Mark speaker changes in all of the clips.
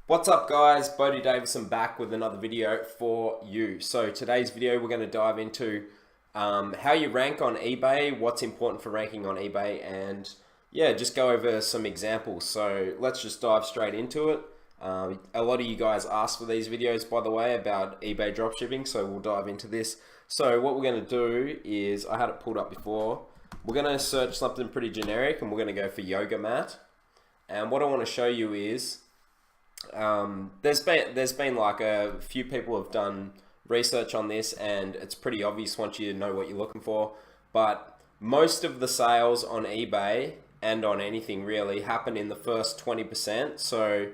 Speaker 1: What's up guys, Bodie Davison back with another video for you. So today's video we're going to dive into how you rank on eBay, what's important for ranking on eBay, and yeah, just go over some examples. So let's just dive straight into it. A lot of you guys asked for these videos, by the way, about eBay dropshipping, so we'll dive into this. So what we're going to do is, I had it pulled up before, we're going to search something pretty generic and we're going to go for yoga mat. And what I want to show you is there's been like a few people have done research on this, and it's pretty obvious once you know what you're looking for. But most of the sales on eBay and on anything really happen in the first 20%. So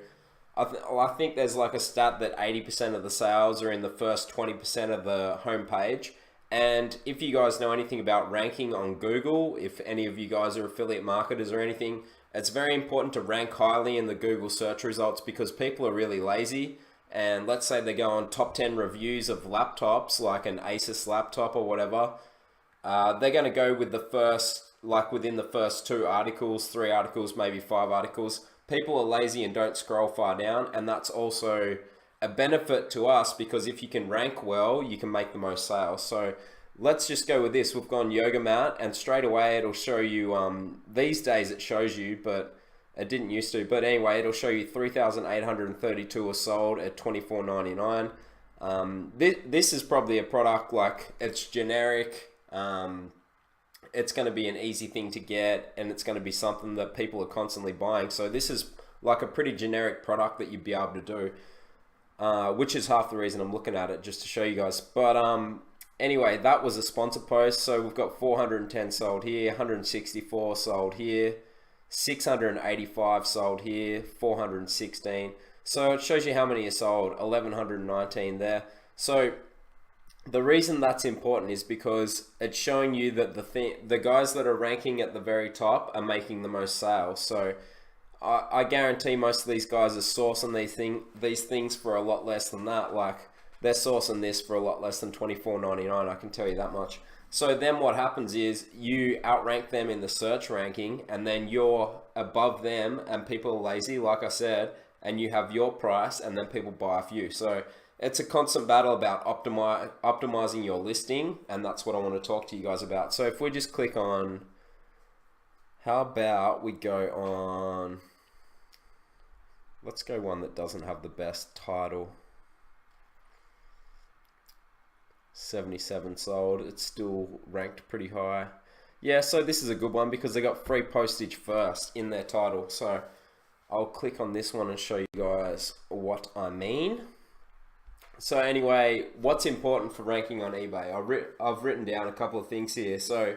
Speaker 1: I think there's like a stat that 80% of the sales are in the first 20% of the homepage. And if you guys know anything about ranking on Google, if any of you guys are affiliate marketers or anything, it's very important to rank highly in the Google search results, because people are really lazy. And let's say they go on top 10 reviews of laptops, like an Asus laptop or whatever. They're going to go with the first, like within the first 2 articles, 3 articles, maybe 5 articles. People are lazy and don't scroll far down. And that's also a benefit to us, because if you can rank well, you can make the most sales. So let's just go with this. We've gone yoga mat, and straight away it'll show you, these days it shows you, but it didn't used to. But anyway, it'll show you 3,832 are sold at $24.99. This is probably a product, like, it's generic. It's going to be an easy thing to get, and it's going to be something that people are constantly buying. So this is like a pretty generic product that you'd be able to do, which is half the reason I'm looking at it, just to show you guys. But anyway, that was a sponsor post. So we've got 410 sold here, 164 sold here, 685 sold here, 416. So it shows you how many are sold, 1,119 there. So the reason that's important is because it's showing you that the guys that are ranking at the very top are making the most sales. So I guarantee most of these guys are sourcing these things for a lot less than that. Like, they're sourcing this for a lot less than $24.99, I can tell you that much. So then what happens is you outrank them in the search ranking, and then you're above them, and people are lazy, like I said, and you have your price, and then people buy off you. So it's a constant battle about optimizing your listing, and that's what I want to talk to you guys about. So if we just click on, how about we go on, let's go one that doesn't have the best title. 77 sold. It's still ranked pretty high. Yeah, so this is a good one because they got free postage first in their title. So I'll click on this one and show you guys what I mean. So anyway, what's important for ranking on eBay? I've written down a couple of things here. So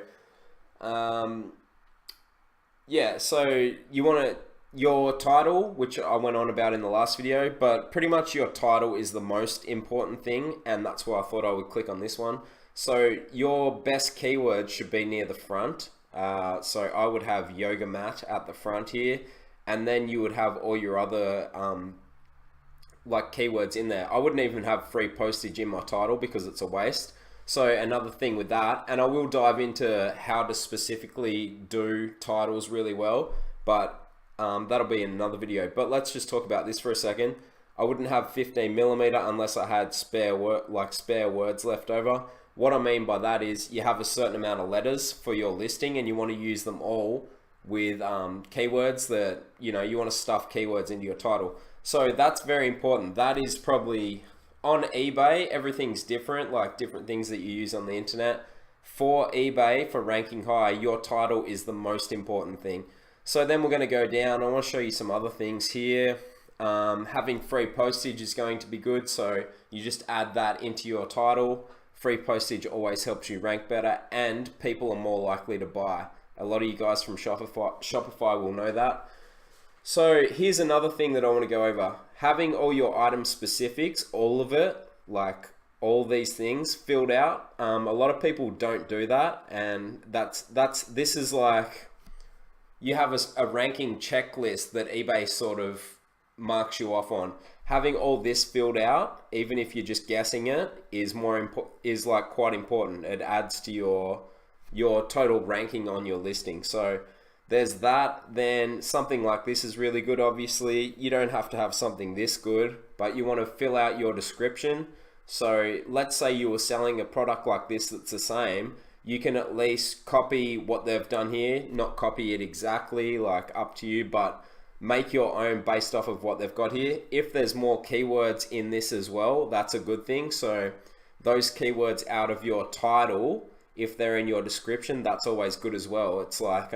Speaker 1: yeah, so you want to, your title, which I went on about in the last video, but pretty much your title is the most important thing, and that's why I thought I would click on this one. So your best keywords should be near the front. So I would have yoga mat at the front here, and then you would have all your other like keywords in there. I wouldn't even have free postage in my title because it's a waste. So another thing with that, and I will dive into how to specifically do titles really well, but that'll be in another video. But let's just talk about this for a second. I wouldn't have 15mm unless I had spare words left over. What I mean by that is you have a certain amount of letters for your listing, and you want to use them all with keywords that, you know, you want to stuff keywords into your title. So that's very important. That is probably, on eBay, everything's different, like different things that you use on the internet. For eBay, for ranking high, your title is the most important thing. So then we're going to go down. I want to show you some other things here. Having free postage is going to be good, so you just add that into your title. Free postage always helps you rank better, and people are more likely to buy. A lot of you guys from Shopify will know that. So here's another thing that I want to go over. Having all your item specifics, all of it, like all these things filled out. A lot of people don't do that, and this is like, you have a ranking checklist that eBay sort of marks you off on. Having all this filled out, even if you're just guessing it, is quite important. It adds to your total ranking on your listing. So there's that. Then something like this is really good. Obviously, you don't have to have something this good, but you want to fill out your description. So let's say you were selling a product like this that's the same. You can at least copy what they've done here, not copy it exactly, like up to you, but make your own based off of what they've got here. If there's more keywords in this as well, that's a good thing. So those keywords out of your title, if they're in your description, that's always good as well. It's like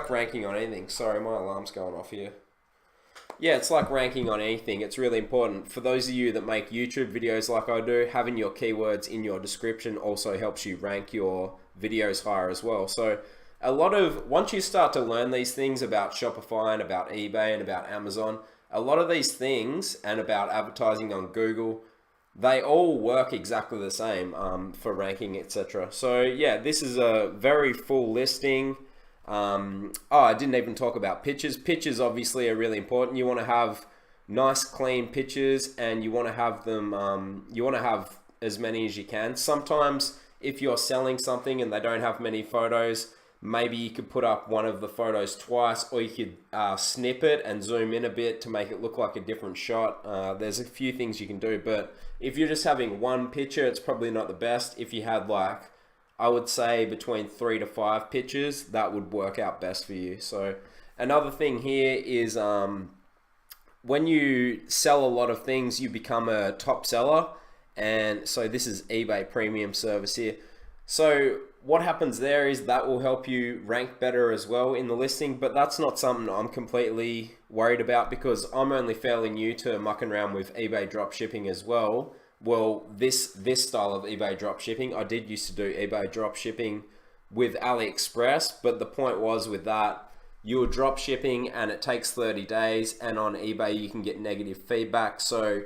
Speaker 1: ranking on anything. Sorry, my alarm's going off here. Yeah, it's like ranking on anything. It's really important. For those of you that make YouTube videos like I do, having your keywords in your description also helps you rank your videos higher as well. So once you start to learn these things about Shopify and about eBay and about Amazon, a lot of these things and about advertising on Google, they all work exactly the same for ranking, etc. So yeah, this is a very full listing. I didn't even talk about pictures. Pictures obviously are really important. You want to have nice, clean pictures, and you want to have them. You want to have as many as you can. Sometimes, if you're selling something and they don't have many photos, maybe you could put up one of the photos twice, or you could snip it and zoom in a bit to make it look like a different shot. There's a few things you can do, but if you're just having one picture, it's probably not the best. If you had I would say between 3 to 5 pictures, that would work out best for you. So another thing here is when you sell a lot of things, you become a top seller. And so this is eBay premium service here. So what happens there is that will help you rank better as well in the listing, but that's not something I'm completely worried about because I'm only fairly new to mucking around with eBay dropshipping as well. Well, this style of eBay dropshipping, I did used to do eBay dropshipping with AliExpress, but the point was with that, you're dropshipping and it takes 30 days, and on eBay you can get negative feedback. So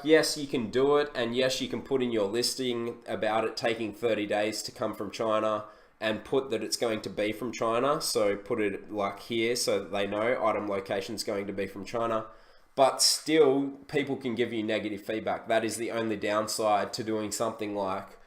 Speaker 1: yes, you can do it, and yes, you can put in your listing about it taking 30 days to come from China and put that it's going to be from China. So put it like here so that they know item location is going to be from China. But still, people can give you negative feedback. That is the only downside to doing something like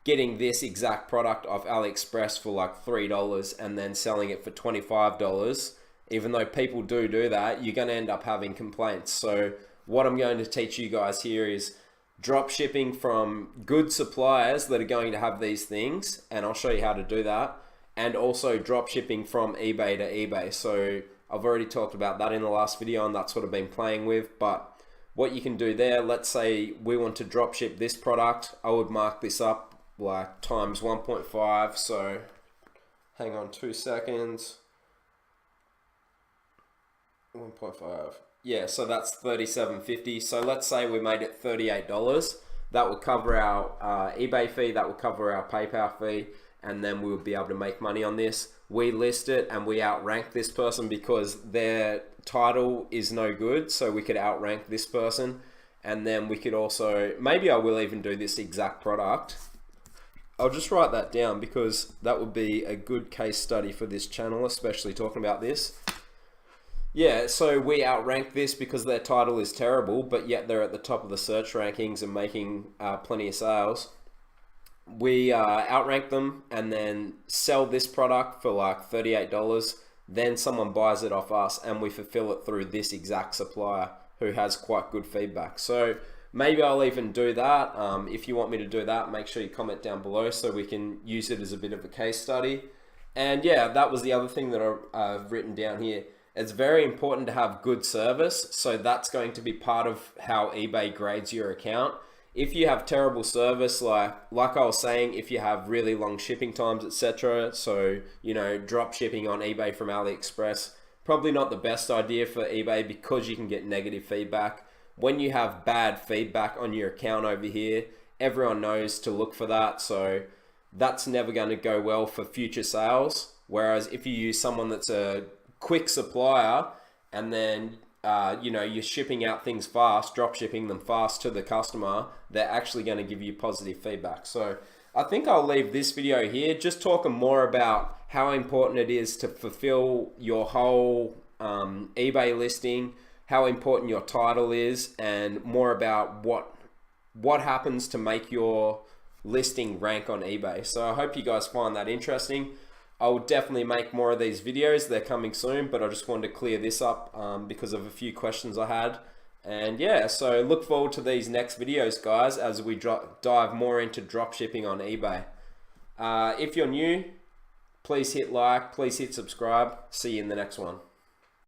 Speaker 1: getting this exact product off AliExpress for like $3 and then selling it for $25. Even though people do that, you're going to end up having complaints. So what I'm going to teach you guys here is drop shipping from good suppliers that are going to have these things, and I'll show you how to do that, and also drop shipping from eBay to eBay. So I've already talked about that in the last video, and that's what I've been playing with. But what you can do there, let's say we want to drop ship this product, I would mark this up like times 1.5. So hang on 2 seconds. 1.5. Yeah, so that's $37.50. So let's say we made it $38. That would cover our eBay fee, that would cover our PayPal fee, and then we would be able to make money on this. We list it and we outrank this person because their title is no good, so we could outrank this person. And then we could also, maybe I will even do this exact product. I'll just write that down because that would be a good case study for this channel, especially talking about this. Yeah, so we outrank this because their title is terrible, but yet they're at the top of the search rankings and making plenty of sales. We outrank them and then sell this product for like $38. Then someone buys it off us and we fulfill it through this exact supplier who has quite good feedback. So maybe I'll even do that. If you want me to do that, make sure you comment down below so we can use it as a bit of a case study. And yeah, that was the other thing that I've written down here. It's very important to have good service. So that's going to be part of how eBay grades your account. If you have terrible service, like I was saying, if you have really long shipping times, etc., so, drop shipping on eBay from AliExpress, probably not the best idea for eBay because you can get negative feedback. When you have bad feedback on your account over here, everyone knows to look for that, so that's never going to go well for future sales. Whereas if you use someone that's a quick supplier and then you're shipping out things fast, drop shipping them fast to the customer, they're actually going to give you positive feedback. So I think I'll leave this video here, just talking more about how important it is to fulfill your whole eBay listing, how important your title is, and more about what happens to make your listing rank on eBay. So I hope you guys find that interesting. I'll definitely make more of these videos. They're coming soon, but I just wanted to clear this up because of a few questions I had. And yeah, so look forward to these next videos, guys, as we dive more into dropshipping on eBay. If you're new, please hit like, please hit subscribe. See you in the next one.